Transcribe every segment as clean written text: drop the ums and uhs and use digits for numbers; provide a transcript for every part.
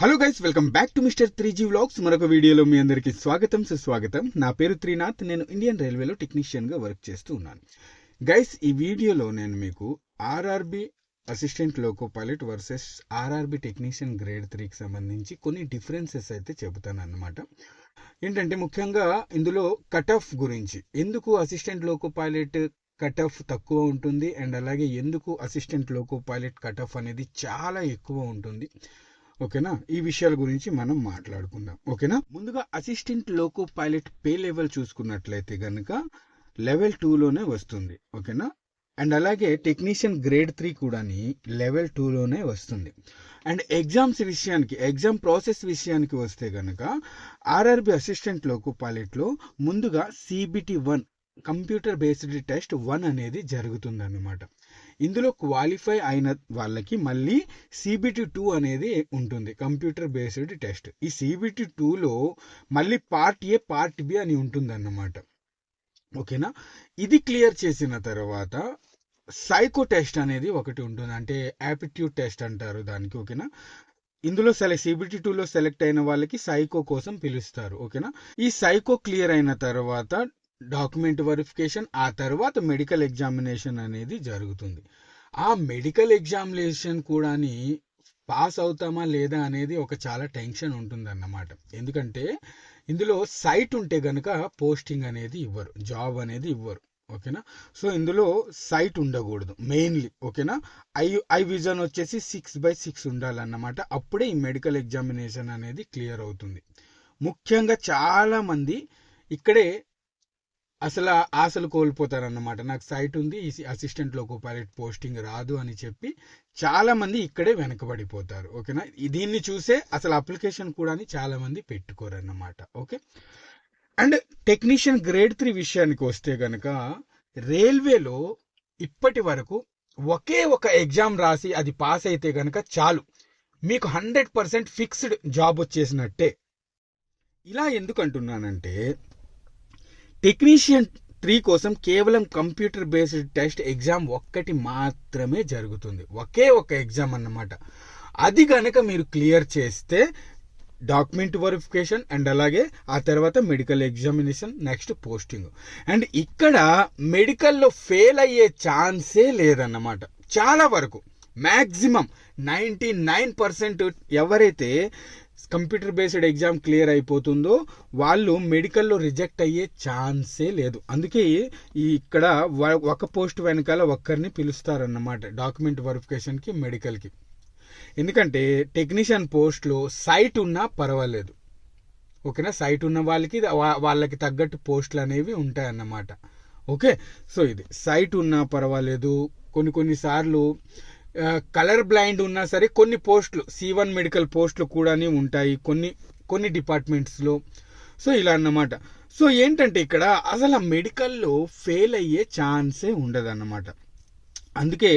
Hello guys, welcome back to mister 3G vlogs. మరొక వీడియోలో మీ అందరికీ స్వాగతం సుస్వాగతం. నా పేరు త్రినాథ్. నేను ఇండియన్ రైల్వేలో టెక్నీషియన్గా వర్క్ చేస్తూ ఉన్నాను. గైస్, ఈ వీడియోలో నేను మీకు RRB assistant loco pilot versus RRB technician grade 3కి సంబంధించి కొన్ని డిఫరెన్సెస్ అయితే చెబుతాను అన్నమాట. ఏంటంటే ముఖ్యంగా ఇందులో కట్ ఆఫ్ గురించి, ఎందుకు assistant loco pilot cut off తక్కువ ఉంటుంది అండ్ అలాగే ఎందుకు assistant loco pilot cut off అనేది చాలా ఎక్కువ ఉంటుంది, ఓకేనా? ఈ విషయాల గురించి మనం మాట్లాడుకుందాం, ఓకేనా? ముందుగా assistant loco pilot pay level చూసుకున్నట్లయితే కనుక లెవెల్ 2లోనే వస్తుంది, ఓకేనా? అండ్ అలాగే టెక్నీషియన్ గ్రేడ్ 3 కూడా లెవెల్ 2లోనే వస్తుంది. అండ్ ఎగ్జామ్ ప్రాసెస్ విషయానికి వస్తే కనుక ఆర్ఆర్బి అసిస్టెంట్ లోకో పైలట్లో ముందుగా CBT 1 కంప్యూటర్ బేస్డ్ టెస్ట్ 1 అనేది జరుగుతుందన్నమాట. ఇందులో క్వాలిఫై అయిన వాళ్ళకి మళ్ళీ CBT 2 అనేది ఉంటుంది, కంప్యూటర్ బేస్డ్ టెస్ట్. ఈ CBT 2లో మళ్ళీ పార్ట్ A పార్ట్ B అని ఉంటుందన్నమాట, ఓకేనా? ఇది క్లియర్ చేసిన తర్వాత సైకో టెస్ట్ అనేది ఒకటి ఉంటుంది, అంటే యాప్టిట్యూడ్ టెస్ట్ అంటారు దానికి, ఓకేనా? ఇందులో CBT 2లో సెలెక్ట్ అయిన వాళ్ళకి సైకో కోసం పిలుస్తారు, ఓకేనా? ఈ సైకో క్లియర్ అయిన తర్వాత డాక్యుమెంట్ వెరిఫికేషన్, ఆ తర్వాత మెడికల్ ఎగ్జామినేషన్ అనేది జరుగుతుంది. ఆ మెడికల్ ఎగ్జామినేషన్ కూడా పాస్ అవుతామా లేదా అనేది ఒక చాలా టెన్షన్ ఉంటుంది అన్నమాట. ఎందుకంటే ఇందులో సైట్ ఉంటే గనక పోస్టింగ్ అనేది ఇవ్వరు, జాబ్ అనేది ఇవ్వరు, ఓకేనా? సో ఇందులో సైట్ ఉండకూడదు మెయిన్లీ, ఓకేనా? ఐ విజన్ వచ్చేసి 6/6 ఉండాలన్నమాట. అప్పుడే ఈ మెడికల్ ఎగ్జామినేషన్ అనేది క్లియర్ అవుతుంది. ముఖ్యంగా చాలా మంది ఇక్కడే ఆశలు కోల్పోతారన్నమాట. నాకు సైట్ ఉంది, ఈ అసిస్టెంట్ లోకో పైలట్ పోస్టింగ్ రాదు అని చెప్పి చాలా మంది ఇక్కడే వెనకబడిపోతారు, ఓకేనా? దీన్ని చూసే అసలు అప్లికేషన్ కూడా చాలా మంది పెట్టుకోరన్నమాట, ఓకే? అండ్ టెక్నీషియన్ గ్రేడ్ 3 విషయానికి వస్తే గనక రైల్వేలో ఇప్పటి వరకు ఒకే ఒక ఎగ్జామ్ రాసి అది పాస్ అయితే గనక చాలు, మీకు 100% ఫిక్స్డ్ జాబ్ వచ్చేసినట్టే. ఇలా ఎందుకు అంటున్నానంటే టెక్నీషియన్ 3 కోసం కేవలం కంప్యూటర్ బేస్డ్ టెస్ట్ ఎగ్జామ్ ఒక్కటి మాత్రమే జరుగుతుంది, ఒకే ఒక ఎగ్జామ్ అన్నమాట. అది కనుక మీరు క్లియర్ చేస్తే డాక్యుమెంట్ వెరిఫికేషన్ అండ్ అలాగే ఆ తర్వాత medical examination, next posting. And ఇక్కడ మెడికల్లో ఫెయిల్ అయ్యే ఛాన్సే లేదన్నమాట. చాలా వరకు మ్యాక్సిమం 99% ఎవరైతే కంప్యూటర్ బేస్డ్ ఎగ్జామ్ క్లియర్ అయిపోతుందో వాళ్ళు మెడికల్లో రిజెక్ట్ అయ్యే ఛాన్సే లేదు. అందుకే ఇక్కడ ఒక పోస్ట్ వెనకాల ఒక్కరిని పిలుస్తారన్నమాట డాక్యుమెంట్ వెరిఫికేషన్కి, మెడికల్కి. ఎందుకంటే టెక్నీషియన్ పోస్ట్లో సైట్ ఉన్నా పర్వాలేదు, ఓకేనా? సైట్ ఉన్న వాళ్ళకి తగ్గట్టు పోస్టులు అనేవి ఉంటాయన్నమాట, ఓకే? సో ఇది సైట్ ఉన్నా పర్వాలేదు. కొన్నిసార్లు కలర్ బ్లైండ్ ఉన్నా సరే కొన్ని పోస్టులు C1 మెడికల్ పోస్టులు కూడా ఉంటాయి కొన్ని డిపార్ట్మెంట్స్లో. సో ఇలా అన్నమాట. సో ఏంటంటే ఇక్కడ అసలు మెడికల్లో ఫెయిల్ అయ్యే ఛాన్సే ఉండదన్నమాట. అందుకే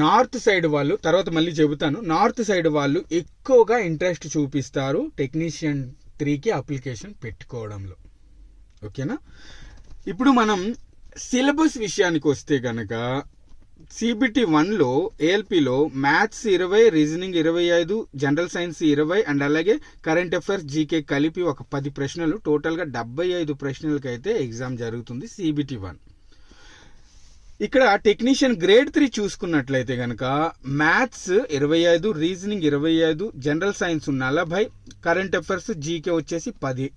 నార్త్ సైడ్ వాళ్ళు, తర్వాత మళ్ళీ చెబుతాను, నార్త్ సైడ్ వాళ్ళు ఎక్కువగా ఇంట్రెస్ట్ చూపిస్తారు టెక్నీషియన్ 3కి అప్లికేషన్ పెట్టుకోవడంలో, ఓకేనా? ఇప్పుడు మనం సిలబస్ విషయానికి వస్తే కనుక CBT 1లో ALPలో maths 20, reasoning 25, general science 20 and అలాగే కరెంట్ అఫైర్స్, జీకే కలిపి ఒక 10 ప్రశ్నలు, టోటల్గా 75 ప్రశ్నలకి అయితే ఎగ్జామ్ జరుగుతుంది CBT 1. ఇక్కడ టెక్నీషియన్ గ్రేడ్ 3 చూసుకున్నట్లయితే కనుక maths 25, reasoning 25, general science 40, current affairs, GK వచ్చేసి 10.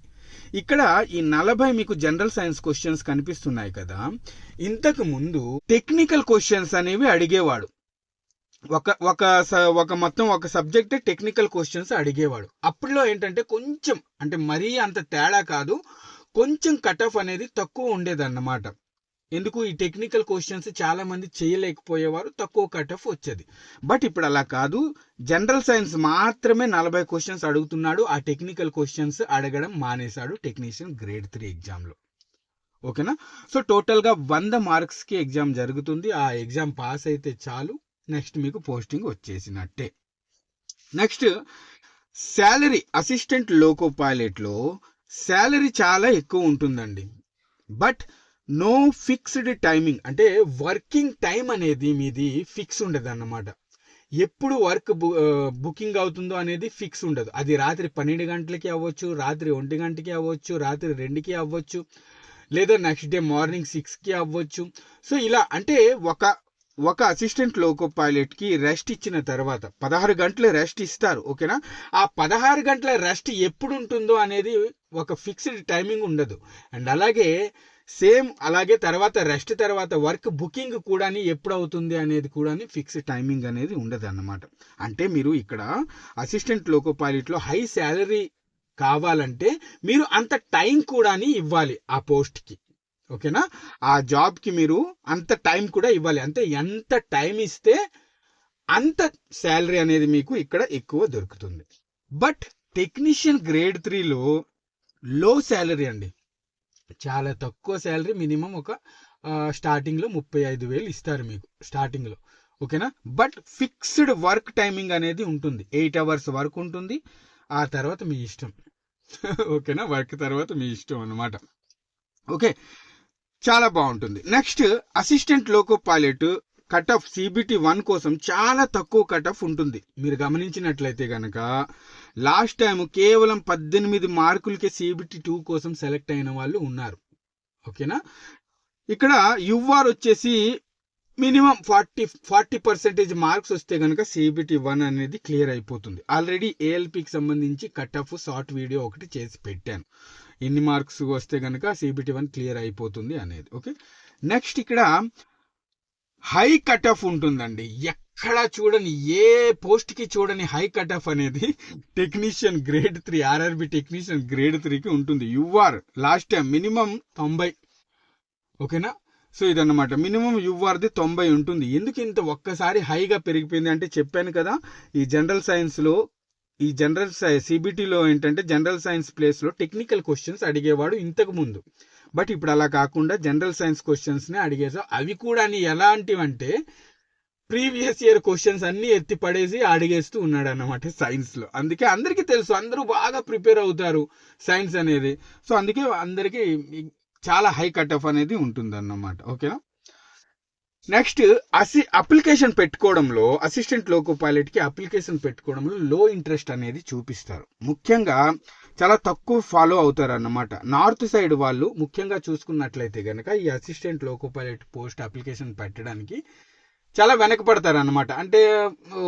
ఇక్కడ ఈ 40 మీకు జనరల్ సైన్స్ క్వశ్చన్స్ కనిపిస్తున్నాయి కదా. ఇంతకు ముందు టెక్నికల్ క్వశ్చన్స్ అనేవి అడిగేవాడు, ఒక సబ్జెక్ట్ టెక్నికల్ క్వశ్చన్స్ అడిగేవాడు. అప్పుడులో ఏంటంటే కొంచెం, అంటే మరీ అంత తేడా కాదు, కొంచెం కట్ ఆఫ్ అనేది తక్కువ ఉండేదన్నమాట. ఎందుకు, ఈ టెక్నికల్ క్వశ్చన్స్ చాలా మంది చేయలేకపోయేవారు, తక్కువ కట్ ఆఫ్ వచ్చేది. బట్ ఇప్పుడు అలా కాదు, జనరల్ సైన్స్ మాత్రమే 40 క్వశ్చన్స్ అడుగుతున్నాడు. ఆ టెక్నికల్ క్వశ్చన్స్ అడగడం మానేశాడు టెక్నీషియన్ గ్రేడ్ 3 ఎగ్జామ్లో, ఓకేనా? సో టోటల్గా 100 మార్క్స్కి ఎగ్జామ్ జరుగుతుంది. ఆ ఎగ్జామ్ పాస్ అయితే చాలు, నెక్స్ట్ మీకు పోస్టింగ్ వచ్చేసినట్టే. నెక్స్ట్ శాలరీ, అసిస్టెంట్ లోకో పైలట్లో శాలరీ చాలా ఎక్కువ ఉంటుందండి. బట్ నో ఫిక్స్డ్ టైమింగ్, అంటే వర్కింగ్ టైం అనేది మీది ఫిక్స్ ఉండదు అన్నమాట. ఎప్పుడు వర్క్ బుకింగ్ అవుతుందో అనేది ఫిక్స్ ఉండదు. అది రాత్రి 12 గంటలకి అవ్వచ్చు, రాత్రి 1 గంటకి అవ్వచ్చు, రాత్రి 2కి అవ్వచ్చు, లేదా నెక్స్ట్ డే మార్నింగ్ 6కి అవ్వచ్చు. సో ఇలా అంటే ఒక అసిస్టెంట్ లోకో పైలట్కి రెస్ట్ ఇచ్చిన తర్వాత 16 గంటల రెస్ట్ ఇస్తారు. ఓకేనా? ఆ 16 గంటల రెస్ట్ ఎప్పుడు ఉంటుందో అనేది ఒక ఫిక్స్డ్ టైమింగ్ ఉండదు. అండ్ అలాగే తర్వాత రెస్ట్ తర్వాత వర్క్ బుకింగ్ కూడా ఎప్పుడు అవుతుంది అనేది కూడా ఫిక్స్డ్ టైమింగ్ అనేది ఉండదు అన్నమాట. అంటే మీరు ఇక్కడ అసిస్టెంట్ లోకో పైలట్లో హై శాలరీ కావాలంటే మీరు అంత టైం కూడా ఇవ్వాలి ఆ పోస్ట్కి. ఓకేనా? ఆ జాబ్కి మీరు అంత టైం కూడా ఇవ్వాలి. అంటే ఎంత టైం ఇస్తే అంత శాలరీ అనేది మీకు ఇక్కడ ఎక్కువ దొరుకుతుంది. బట్ టెక్నీషియన్ గ్రేడ్ 3లో లో శాలరీ అండి, చాలా తక్కువ శాలరీ. మినిమం ఒక స్టార్టింగ్లో 35,000 ఇస్తారు మీకు స్టార్టింగ్లో. ఓకేనా? బట్ ఫిక్స్డ్ వర్క్ టైమింగ్ అనేది ఉంటుంది. 8 అవర్స్ వర్క్ ఉంటుంది. ఆ తర్వాత మీ ఇష్టం. ఓకేనా? వర్క్ తర్వాత మీ ఇష్టం అన్నమాట. ఓకే, చాలా బాగుంటుంది. Next assistant loco pilot cut off CBT 1 కోసం చాలా తక్కువ కట్ ఆఫ్ ఉంటుంది. మీరు గమనించినట్లయితే కనుక లాస్ట్ టైం కేవలం 18 మార్కులకే CBT 2 కోసం సెలెక్ట్ అయిన వాళ్ళు ఉన్నారు. ఓకేనా? ఇక్కడ UR వచ్చేసి మినిమం 40% మార్క్స్ వస్తే కనుక CBT 1 అనేది క్లియర్ అయిపోతుంది. ఆల్రెడీ ALPకి సంబంధించి కట్ ఆఫ్ షార్ట్ వీడియో ఒకటి చేసి పెట్టాను, ఎన్ని మార్క్స్ వస్తే కనుక CBT 1 క్లియర్ అయిపోతుంది అనేది. ఓకే, నెక్స్ట్ ఇక్కడ హై కట్ ఆఫ్ ఉంటుందండి. ఎక్కడ చూడని, ఏ పోస్ట్కి చూడని హై కట్ ఆఫ్ అనేది technician grade 3 RRB technician grade 3కి ఉంటుంది. UR last time minimum 90. ఓకేనా? సో ఇదన్నమాట, మినిమం URది 90 ఉంటుంది. ఎందుకు ఇంత ఒక్కసారి హైగా పెరిగిపోయింది అంటే చెప్పాను కదా, ఈ జనరల్ సైన్స్లో CBTలో ఏంటంటే జనరల్ సైన్స్ ప్లేస్లో టెక్నికల్ క్వశ్చన్స్ అడిగేవాడు ఇంతకు ముందు. బట్ ఇప్పుడు అలా కాకుండా జనరల్ సైన్స్ క్వశ్చన్స్నే అడిగేసావు. అవి కూడా ఎలాంటివంటే ప్రీవియస్ ఇయర్ క్వశ్చన్స్ అన్ని ఎత్తి పడేసి అడిగేస్తూ ఉన్నాడు అన్నమాట సైన్స్లో. అందుకే అందరికీ తెలుసు, అందరూ బాగా ప్రిపేర్ అవుతారు సైన్స్ అనేది. సో అందుకే అందరికీ చాలా హై కట్ ఆఫ్ అనేది ఉంటుంది అన్నమాట. ఓకేనా? నెక్స్ట్ అప్లికేషన్ పెట్టుకోవడంలో, అసిస్టెంట్ లోకో పైలట్కి అప్లికేషన్ పెట్టుకోవడంలో లో ఇంట్రెస్ట్ అనేది చూపిస్తారు. ముఖ్యంగా చాలా తక్కువ ఫాలో అవుతారు అన్నమాట. నార్త్ సైడ్ వాళ్ళు ముఖ్యంగా చూసుకున్నట్లయితే కనుక ఈ assistant loco pilot post application పెట్టడానికి చాలా వెనకపడతారు అన్నమాట. అంటే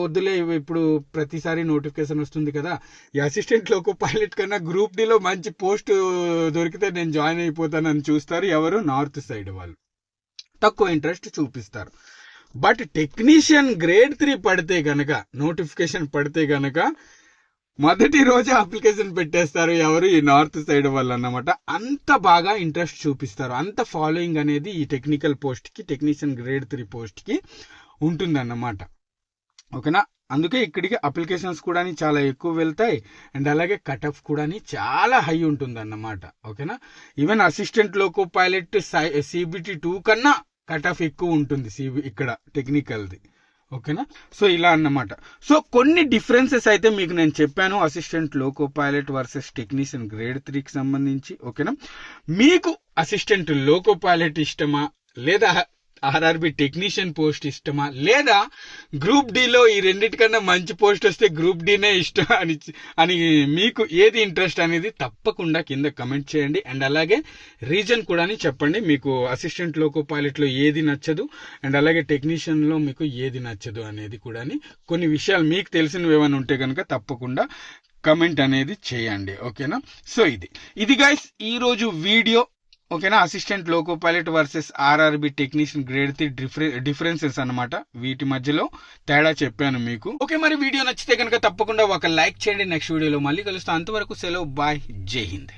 వద్దులే, ఇప్పుడు ప్రతిసారి నోటిఫికేషన్ వస్తుంది కదా, ఈ అసిస్టెంట్ లోకో పైలట్ కన్నా గ్రూప్ డిలో మంచి పోస్ట్ దొరికితే నేను జాయిన్ అయిపోతానని చూస్తారు. ఎవరు? నార్త్ సైడ్ వాళ్ళు తక్కువ ఇంట్రెస్ట్ చూపిస్తారు. బట్ టెక్నీషియన్ గ్రేడ్ 3 పడితే గనక, నోటిఫికేషన్ పడితే గనక మొదటి రోజే అప్లికేషన్ పెట్టేస్తారు. ఎవరు? ఈ నార్త్ సైడ్ వాళ్ళు అన్నమాట. అంత బాగా ఇంట్రెస్ట్ చూపిస్తారు, అంత ఫాలోయింగ్ అనేది ఈ టెక్నికల్ పోస్ట్కి, టెక్నీషియన్ గ్రేడ్ 3 పోస్ట్కి ఉంటుందన్నమాట. ఓకేనా? అందుకే ఇక్కడికి అప్లికేషన్స్ కూడా చాలా ఎక్కువ వెళ్తాయి. అండ్ అలాగే కట్ ఆఫ్ కూడా చాలా హై ఉంటుంది అన్నమాట. ఓకేనా? Even assistant loco pilot CBT 2 కన్నా కట్ ఆఫ్ ఎక్కువ ఉంటుంది ఇక్కడ టెక్నికల్ది. ఓకేనా? సో ఇలా అన్నమాట. సో కొన్ని డిఫరెన్సెస్ అయితే మీకు నేను చెప్పాను assistant loco pilot versus technician grade 3కి సంబంధించి. ఓకేనా? మీకు అసిస్టెంట్ లోకో పైలట్ ఇష్టమా, లేదా RRB టెక్నీషియన్ పోస్ట్ ఇష్టమా, లేదా గ్రూప్ డిలో ఈ రెండింటికన్నా మంచి పోస్ట్ వస్తే గ్రూప్ డినే ఇష్టం అని మీకు ఏది ఇంట్రెస్ట్ అనేది తప్పకుండా కింద కమెంట్ చేయండి. అండ్ అలాగే రీజన్ కూడా చెప్పండి, మీకు అసిస్టెంట్ లోకో పైలట్లో ఏది నచ్చదు, అండ్ అలాగే టెక్నీషియన్లో మీకు ఏది నచ్చదు అనేది కూడా కొన్ని విషయాలు మీకు తెలిసినవి ఏమైనా ఉంటే కనుక తప్పకుండా కమెంట్ అనేది చేయండి. ఓకేనా? సో ఇది గైస్ ఈరోజు వీడియో. ఓకేనా? Assistant loco pilot versus RRB technician grade 3 differences అన్నమాట. వీటి మధ్యలో తేడా చెప్పాను మీకు. ఓకే, మరి వీడియో నచ్చితే కనుక తప్పకుండా ఒక లైక్ చేయండి. నెక్స్ట్ వీడియోలో మళ్ళీ కలుస్తాను. అంతవరకు సెలవు, బాయ్, జై హింద్.